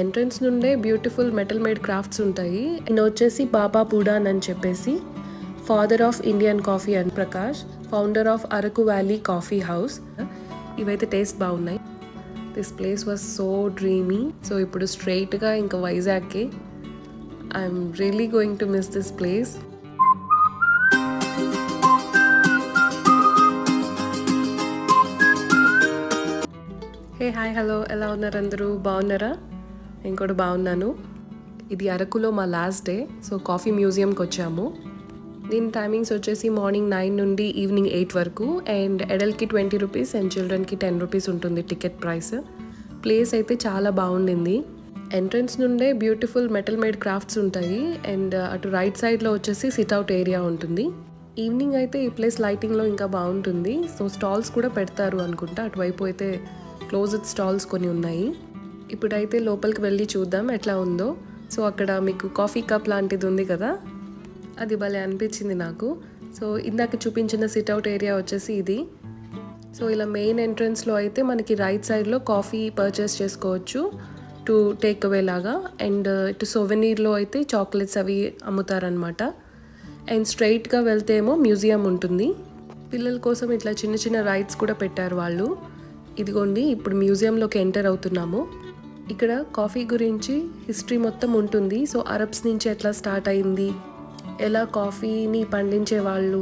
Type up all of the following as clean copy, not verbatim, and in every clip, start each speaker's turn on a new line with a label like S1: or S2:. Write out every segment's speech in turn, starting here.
S1: Entrance నుండే beautiful metal made crafts ఉంటాయి. ఈయన వచ్చేసి బాబా బుడాన్ అని చెప్పేసి father of Indian coffee and Prakash, founder of Araku valley coffee house. ఇవైతే టేస్ట్ బాగున్నాయి. This place was so dreamy. So ఇప్పుడు స్ట్రైట్గా ఇంకా వైజాగ్కి. I'm really going to miss this place. Hey hi hello, ఎలా ఉన్నారు అందరూ? బాగున్నారా? నేను కూడా బాగున్నాను. ఇది అరకులో మా లాస్ట్ డే. సో కాఫీ మ్యూజియంకి వచ్చాము. దీని టైమింగ్స్ వచ్చేసి మార్నింగ్ 9 నుండి ఈవినింగ్ 8 వరకు. అండ్ అడల్ట్కి 20 రూపీస్ అండ్ చిల్డ్రన్కి 10 రూపీస్ ఉంటుంది టికెట్ ప్రైస్. ప్లేస్ అయితే చాలా బాగుండింది. ఎంట్రన్స్ నుండే బ్యూటిఫుల్ మెటల్ మేడ్ క్రాఫ్ట్స్ ఉంటాయి. అండ్ అటు రైట్ సైడ్లో వచ్చేసి సిట్అవుట్ ఏరియా ఉంటుంది. ఈవినింగ్ అయితే ఈ ప్లేస్ లైటింగ్లో ఇంకా బాగుంటుంది. సో స్టాల్స్ కూడా పెడతారు అనుకుంటా. అటువైపు అయితే క్లోజ్డ్ స్టాల్స్ కొన్ని ఉన్నాయి. ఇప్పుడైతే లోపలికి వెళ్ళి చూద్దాం ఎట్లా ఉందో. సో అక్కడ మీకు కాఫీ కప్ లాంటిది ఉంది కదా, అది భలే అనిపించింది నాకు. సో ఇందాక చూపించిన సిట్అవుట్ ఏరియా వచ్చేసి ఇది. సో ఇలా మెయిన్ ఎంట్రన్స్లో అయితే మనకి రైట్ సైడ్లో కాఫీ పర్చేస్ చేసుకోవచ్చు టు టేక్ అవే లాగా. అండ్ ఇటు సొవెనీర్లో అయితే చాక్లెట్స్ అవి అమ్ముతారనమాట. అండ్ స్ట్రైట్గా వెళ్తే ఏమో మ్యూజియం ఉంటుంది. పిల్లల కోసం ఇట్లా చిన్న చిన్న రైడ్స్ కూడా పెట్టారు వాళ్ళు. ఇదిగోండి, ఇప్పుడు మ్యూజియంలోకి ఎంటర్ అవుతున్నాము. ఇక్కడ కాఫీ గురించి హిస్టరీ మొత్తం ఉంటుంది. సో అరబ్స్ నుంచి ఎట్లా స్టార్ట్ అయింది, ఎలా కాఫీని పండించే వాళ్ళు,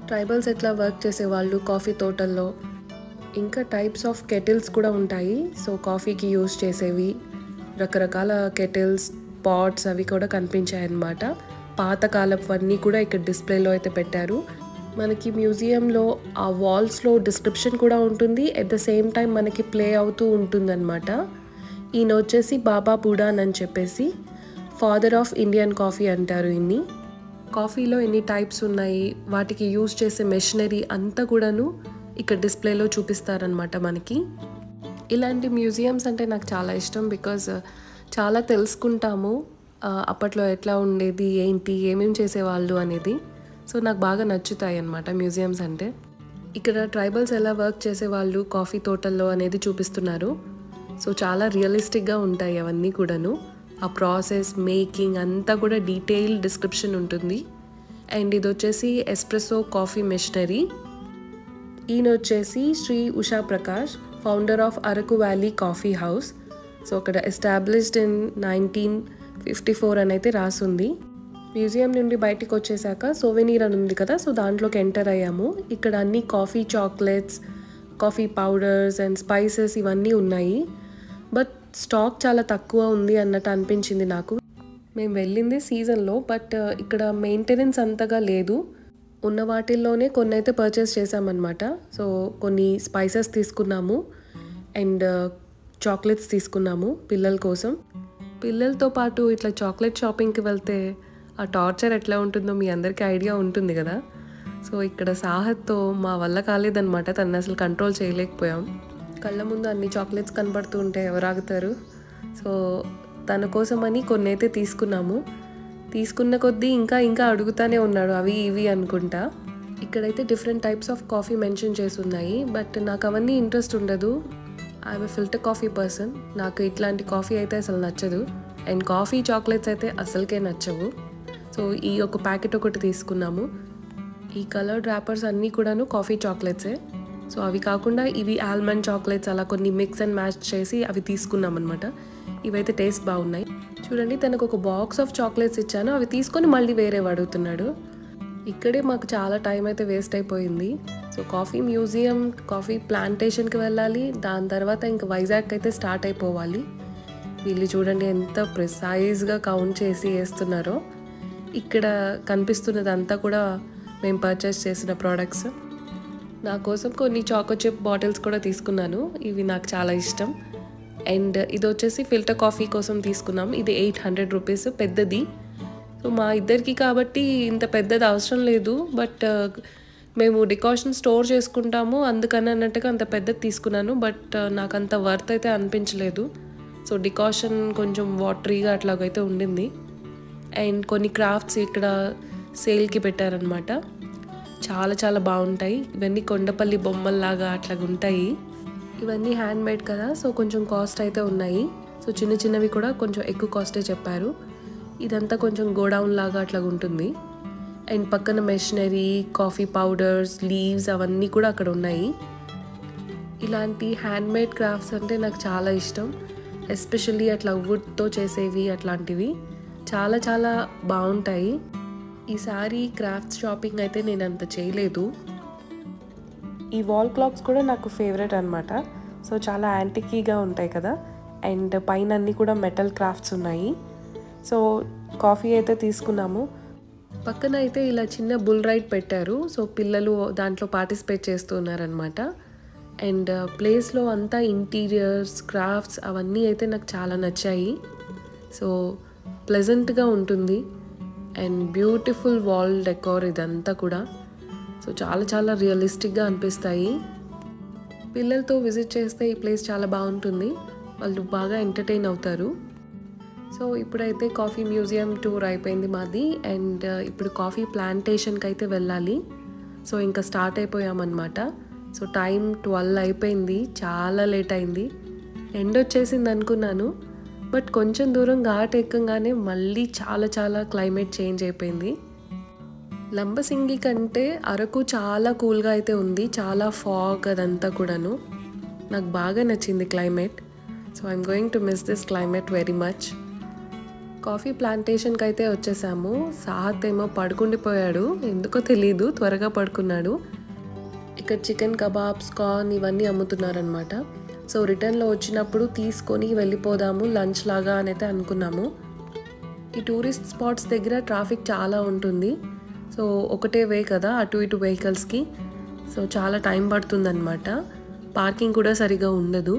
S1: ట్రైబల్స్ ఎట్లా వర్క్ చేసేవాళ్ళు కాఫీ తోటల్లో, ఇంకా టైప్స్ ఆఫ్ కెటిల్స్ కూడా ఉంటాయి. సో కాఫీకి యూజ్ చేసేవి రకరకాల కెటిల్స్, పాట్స్ అవి కూడా కనిపించాయన్నమాట. పాతకాలపన్నీ కూడా ఇక్కడ డిస్ప్లేలో అయితే పెట్టారు. మనకి మ్యూజియంలో ఆ వాల్స్లో డిస్క్రిప్షన్ కూడా ఉంటుంది. అట్ ద సేమ్ టైం మనకి ప్లే అవుతూ ఉంటుందన్నమాట. ఈయన వచ్చేసి బాబా బుడాన్ అని చెప్పేసి ఫాదర్ ఆఫ్ ఇండియన్ కాఫీ అంటారు ఈయన్ని. కాఫీలో ఎన్ని టైప్స్ ఉన్నాయి, వాటికి యూజ్ చేసే మెషినరీ అంతా కూడాను ఇక్కడ డిస్ప్లేలో చూపిస్తారనమాట మనకి. ఇలాంటి మ్యూజియంస్ అంటే నాకు చాలా ఇష్టం. బికాజ్ చాలా తెలుసుకుంటాము అప్పట్లో ఎట్లా ఉండేది, ఏంటి, ఏమేమి చేసేవాళ్ళు అనేది. సో నాకు బాగా నచ్చుతాయి అన్నమాట మ్యూజియంస్ అంటే. ఇక్కడ ట్రైబల్స్ ఎలా వర్క్ చేసేవాళ్ళు కాఫీ తోటల్లో అనేది చూపిస్తున్నారు. సో చాలా రియలిస్టిక్గా ఉంటాయి అవన్నీ కూడాను. ఆ ప్రాసెస్, మేకింగ్ అంతా కూడా డీటెయిల్ డిస్క్రిప్షన్ ఉంటుంది. అండ్ ఇది వచ్చేసి ఎస్ప్రెసో కాఫీ మెషినరీ. ఈయన వచ్చేసి Shri Usha Prakash, founder of Araku valley coffee house. So అక్కడ ఎస్టాబ్లిష్డ్ ఇన్ 1954 అని అయితే రాసుంది. మ్యూజియం నుండి బయటికి వచ్చేసాక సోవెనీర్ అని ఉంది కదా, సో దాంట్లోకి ఎంటర్ అయ్యాము. ఇక్కడ అన్ని coffee chocolates, coffee powders and spices ఇవన్నీ ఉన్నాయి. బట్ స్టాక్ చాలా తక్కువ ఉంది అన్నట్టు అనిపించింది నాకు. మేము వెళ్ళింది సీజన్లో, బట్ ఇక్కడ మెయింటెనెన్స్ అంతగా లేదు. ఉన్న వాటిల్లోనే కొన్ని అయితే పర్చేస్ చేసామన్నమాట. సో కొన్ని స్పైసెస్ తీసుకున్నాము అండ్ చాక్లెట్స్ తీసుకున్నాము పిల్లల కోసం. పిల్లలతో పాటు ఇట్లా చాక్లెట్ షాపింగ్కి వెళ్తే ఆ టార్చర్ ఎట్లా ఉంటుందో మీ అందరికీ ఐడియా ఉంటుంది కదా. సో ఇక్కడ సాహత్తో మా వల్ల కాలేదన్నమాట. తను అసలు కంట్రోల్ చేయలేకపోయాం. కళ్ళ ముందు అన్ని చాక్లెట్స్ కనబడుతూ ఉంటే ఎవరు ఆగుతారు. సో తన కోసమని కొన్ని అయితే తీసుకున్నాము. తీసుకున్న కొద్దీ ఇంకా అడుగుతానే ఉన్నాడు, అవి ఇవి అనుకుంటా. ఇక్కడైతే different types of coffee mention చేసి ఉన్నాయి. బట్ నాకు అవన్నీ ఇంట్రెస్ట్ ఉండదు. I'm a filter coffee person. నాకు ఇట్లాంటి కాఫీ అయితే అసలు నచ్చదు. అండ్ కాఫీ చాక్లెట్స్ అయితే అసలుకే నచ్చవు. సో ఈ ఒక ప్యాకెట్ ఒకటి తీసుకున్నాము. ఈ కలర్ ర్యాపర్స్ అన్నీ కూడాను కాఫీ చాక్లెట్సే. సో అవి కాకుండా ఇవి ఆల్మండ్ చాక్లెట్స్, అలా కొన్ని మిక్స్ అండ్ మ్యాచ్ చేసి అవి తీసుకున్నాం అనమాట. ఇవైతే టేస్ట్ బాగున్నాయి. చూడండి, తనకు ఒక బాక్స్ ఆఫ్ చాక్లెట్స్ ఇచ్చాను, అవి తీసుకొని మళ్ళీ వేరే అడుగుతున్నాడు. ఇక్కడే మాకు చాలా టైం అయితే వేస్ట్ అయిపోయింది. సో కాఫీ మ్యూజియం, కాఫీ ప్లాంటేషన్కి వెళ్ళాలి. దాని తర్వాత ఇంకా వైజాగ్ అయితే స్టార్ట్ అయిపోవాలి. వీళ్ళు చూడండి ఎంత ప్రిసైజ్గా కౌంట్ చేసి వేస్తున్నారో. ఇక్కడ కనిపిస్తున్నదంతా కూడా మేము పర్చేస్ చేసిన ప్రోడక్ట్స్. నా కోసం కొన్ని చాకో చిప్ బాటిల్స్ కూడా తీసుకున్నాను. ఇవి నాకు చాలా ఇష్టం. అండ్ ఇది వచ్చేసి ఫిల్టర్ కాఫీ కోసం తీసుకున్నాం. ఇది 800 రూపీస్ పెద్దది. సో మా ఇద్దరికి కాబట్టి ఇంత పెద్దది అవసరం లేదు. బట్ మేము డికాషన్ స్టోర్ చేసుకుంటాము అందుకని అన్నట్టుగా అంత పెద్దది తీసుకున్నాను. బట్ నాకు అంత వర్త్ అయితే అనిపించలేదు. సో డికాషన్ కొంచెం వాటరీగా అట్లాగైతే ఉండింది. అండ్ కొన్ని క్రాఫ్ట్స్ ఇక్కడ సేల్కి పెట్టారనమాట. చాలా చాలా బాగుంటాయి. ఇవన్నీ కొండపల్లి బొమ్మల్లాగా అట్లాగా ఉంటాయి. ఇవన్నీ హ్యాండ్ మేడ్ కదా, సో కొంచెం కాస్ట్ అయితే ఉన్నాయి. సో చిన్న చిన్నవి కూడా కొంచెం ఎక్కువ కాస్టే చెప్పారు. ఇదంతా కొంచెం గోడౌన్ లాగా అట్లా ఉంటుంది. అండ్ పక్కన మెషినరీ, కాఫీ పౌడర్స్, లీవ్స్ అవన్నీ కూడా అక్కడ ఉన్నాయి. ఇలాంటి హ్యాండ్మేడ్ క్రాఫ్ట్స్ అంటే నాకు చాలా ఇష్టం. ఎస్పెషల్లీ అట్లా వుడ్తో చేసేవి అట్లాంటివి చాలా చాలా బాగుంటాయి. ఈసారి క్రాఫ్ట్స్ షాపింగ్ అయితే నేను అంత చేయలేదు. ఈ వాల్ క్లాక్స్ కూడా నాకు ఫేవరెట్ అనమాట. సో చాలా యాంటికీగా ఉంటాయి కదా. అండ్ పైన అన్నీ కూడా మెటల్ క్రాఫ్ట్స్ ఉన్నాయి. సో కాఫీ అయితే తీసుకున్నాము. పక్కన అయితే ఇలా చిన్న బుల్ రైడ్ పెట్టారు. సో పిల్లలు దాంట్లో పార్టిసిపేట్ చేస్తున్నారనమాట. అండ్ ప్లేస్లో అంతా ఇంటీరియర్స్, క్రాఫ్ట్స్ అవన్నీ అయితే నాకు చాలా నచ్చాయి. సో ప్లెజెంట్గా ఉంటుంది అండ్ బ్యూటిఫుల్ వాల్ డెకోర్ ఇదంతా కూడా. సో చాలా చాలా రియలిస్టిక్గా అనిపిస్తాయి. పిల్లలతో విజిట్ చేస్తే ఈ ప్లేస్ చాలా బాగుంటుంది. వాళ్ళు బాగా ఎంటర్టైన్ అవుతారు. సో ఇప్పుడైతే కాఫీ మ్యూజియం టూర్ అయిపోయింది మాది. అండ్ ఇప్పుడు కాఫీ ప్లాంటేషన్కి అయితే వెళ్ళాలి. సో ఇంకా స్టార్ట్ అయిపోయామన్నమాట. సో టైం 12 అయిపోయింది. చాలా లేట్ అయింది. ఎండ్ వచ్చేసింది అనుకున్నాను. బట్ కొంచెం దూరం ఘాట్ ఎక్కగానే మళ్ళీ చాలా చాలా క్లైమేట్ చేంజ్ అయిపోయింది. లంబసింగి కంటే అరకు చాలా కూల్గా అయితే ఉంది. చాలా ఫాగ్ అదంతా కూడాను. నాకు బాగా నచ్చింది climate. So I'm going to miss this climate very much. Coffee ప్లాంటేషన్కి అయితే వచ్చేసాము. సాహత్ ఏమో పడుకుండిపోయాడు, ఎందుకో తెలీదు, త్వరగా పడుకున్నాడు. ఇక్కడ చికెన్ కబాబ్స్, కార్న్ ఇవన్నీ అమ్ముతున్నారనమాట. సో రిటర్న్లో వచ్చినప్పుడు తీసుకొని వెళ్ళిపోదాము లంచ్ లాగా అని అయితే అనుకున్నాము. ఈ టూరిస్ట్ స్పాట్స్ దగ్గర ట్రాఫిక్ చాలా ఉంటుంది. సో ఒకటే వే కదా అటు ఇటు వెహికల్స్కి. సో చాలా టైం పడుతుందన్నమాట. పార్కింగ్ కూడా సరిగా ఉండదు.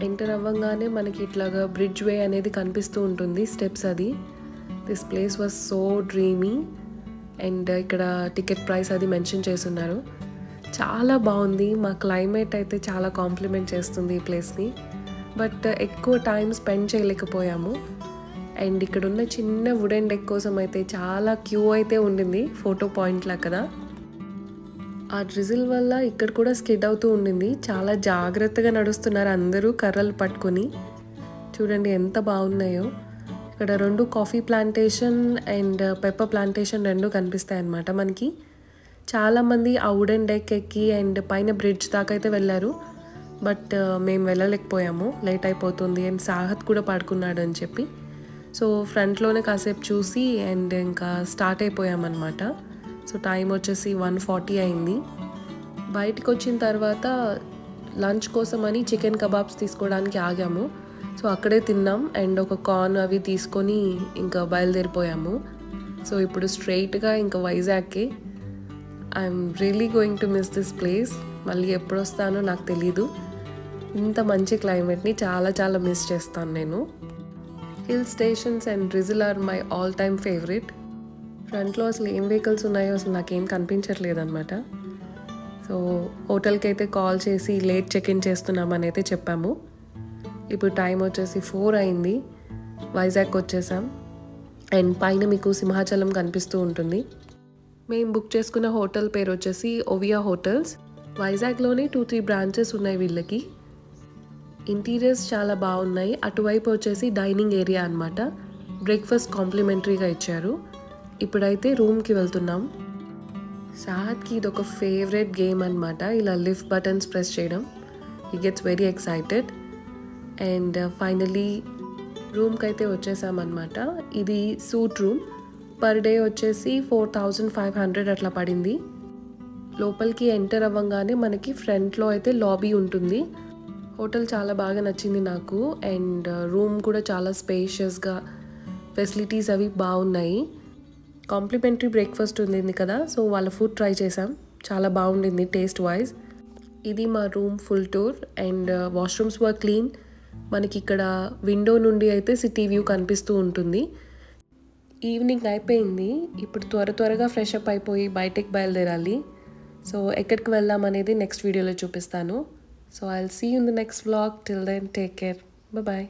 S1: ఎంటర్ అవ్వగానే మనకి ఇట్లాగా బ్రిడ్జ్ వే అనేది కనిపిస్తూ ఉంటుంది, స్టెప్స్ అది. This place was so dreamy. And ఇక్కడ టికెట్ ప్రైస్ అది మెన్షన్ చేస్తున్నారు. చాలా బాగుంది. మా క్లైమేట్ అయితే చాలా కాంప్లిమెంట్ చేస్తుంది ఈ ప్లేస్ని. బట్ ఎక్కువ టైం స్పెండ్ చేయలేకపోయాము. అండ్ ఇక్కడ ఉన్న చిన్న వుడెన్ డెక్ కోసం అయితే చాలా క్యూ అయితే ఉండింది, ఫోటో పాయింట్లా కదా. ఆ డ్రిజిల్ వల్ల ఇక్కడ కూడా స్కిడ్ అవుతూ ఉండింది. చాలా జాగ్రత్తగా నడుస్తున్నారు అందరూ కర్రలు పట్టుకొని. చూడండి ఎంత బాగున్నాయో. ఇక్కడ 2 coffee plantation and pepper plantation 2 కనిపిస్తాయి అన్నమాట మనకి. చాలామంది ఆ వుడెన్ డెక్ ఎక్కి అండ్ పైన బ్రిడ్జ్ దాకా అయితే వెళ్ళారు. బట్ మేము వెళ్ళలేకపోయాము, లేట్ అయిపోతుంది. అండ్ సాహత్ కూడా పడుకున్నాడు అని చెప్పి. సో ఫ్రంట్లోనే కాసేపు చూసి అండ్ ఇంకా స్టార్ట్ అయిపోయామన్నమాట. సో టైం వచ్చేసి 1:40 అయింది. బయటకు వచ్చిన తర్వాత లంచ్ కోసమని చికెన్ కబాబ్స్ తీసుకోవడానికి ఆగాము. సో అక్కడే తిన్నాం అండ్ ఒక కార్న్ అవి తీసుకొని ఇంకా బయలుదేరిపోయాము. సో ఇప్పుడు స్ట్రైట్గా ఇంకా వైజాగ్కి. I'm really going to miss this place. మళ్ళీ ఎప్పుడు వస్తానో నాకు తెలీదు. ఇంత మంచి క్లైమేట్ని చాలా చాలా మిస్ చేస్తాను నేను. Hill stations and drizzle are my all time favourite. ఫ్రంట్లో అసలు ఏం వెహికల్స్ ఉన్నాయో అసలు నాకేం కనిపించట్లేదు అనమాట. సో హోటల్కి అయితే కాల్ చేసి లేట్ చెక్-ఇన్ చేస్తున్నామని అయితే చెప్పాము. ఇప్పుడు టైం వచ్చేసి 4 అయింది. వైజాగ్ వచ్చేసాం. అండ్ పైన మీకు సింహాచలం కనిపిస్తూ ఉంటుంది. మేము బుక్ చేసుకున్న హోటల్ పేరు వచ్చేసి ఓవియా హోటల్స్. వైజాగ్లోనే 2-3 బ్రాంచెస్ ఉన్నాయి వీళ్ళకి. ఇంటీరియర్స్ చాలా బాగున్నాయి. అటువైపు వచ్చేసి డైనింగ్ ఏరియా అనమాట. బ్రేక్ఫాస్ట్ కాంప్లిమెంటరీగా ఇచ్చారు. ఇప్పుడైతే రూమ్కి వెళ్తున్నాం. సాహత్కి ఇది ఒక ఫేవరెట్ గేమ్ అనమాట, ఇలా లిఫ్ట్ బటన్స్ ప్రెస్ చేయడం. He gets very excited. And finally రూమ్కి అయితే వచ్చేసామన్నమాట. ఇది సూట్ రూమ్. పర్ డే వచ్చేసి 4,500 అట్లా పడింది. లోపలికి ఎంటర్ అవ్వగానే మనకి ఫ్రంట్లో అయితే లాబీ ఉంటుంది. హోటల్ చాలా బాగా నచ్చింది నాకు. అండ్ రూమ్ కూడా చాలా స్పేషియస్గా, ఫెసిలిటీస్ అవి బాగున్నాయి. కాంప్లిమెంటరీ బ్రేక్ఫాస్ట్ ఉంది కదా, సో వాళ్ళ ఫుడ్ ట్రై చేసాం. చాలా బాగుండింది టేస్ట్ వైజ్. ఇది మా room full tour. And washrooms were clean. మనకి ఇక్కడ విండో నుండి అయితే సిటీ వ్యూ కనిపిస్తూ ఉంటుంది. ఈవినింగ్ అయిపోయింది. ఇప్పుడు త్వరగా ఫ్రెష్ అప్ అయిపోయి బయటకు బయలుదేరాలి. సో ఎక్కడికి వెళ్దాం అనేది నెక్స్ట్ వీడియోలో చూపిస్తాను. So I will see you in the next vlog. Till then take care. Bye.